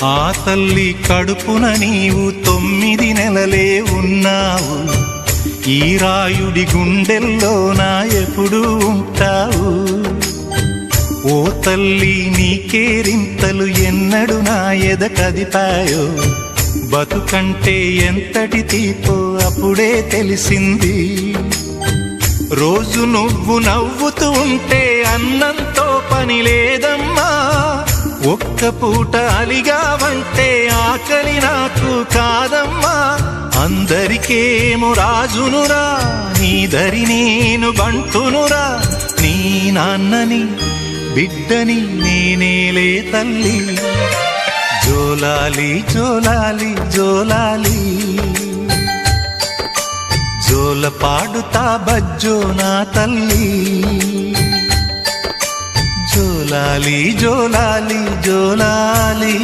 ఆ తల్లి కడుపున నీవు 9 నెలలే ఉన్నావు. ఈ రాయుడి గుండెల్లో నా ఎప్పుడు ఉంటావు. ఓ తల్లి నీ కేరింతలు ఎన్నడు నా ఎద కదిపాయో. బతుకంటే ఎంతటి తీపో అప్పుడే తెలిసింది. రోజు నువ్వు నవ్వుతూ ఉంటే అన్నంతో పని లేదమ్మా. ఒక్క పూట అలిగావంటే ఆకలి నాకు కాదమ్మా. అందరికేమో రాజునురా, నీ దరి నేను బంటునురా. నీ నాన్నని బిడ్డని నేనేలే తల్లి. జోలాలి జోలాలి జోలాలి, జోల పాడుతా బజ్జో నా తల్లి. జోలాలి జోలాలి జోలాలి.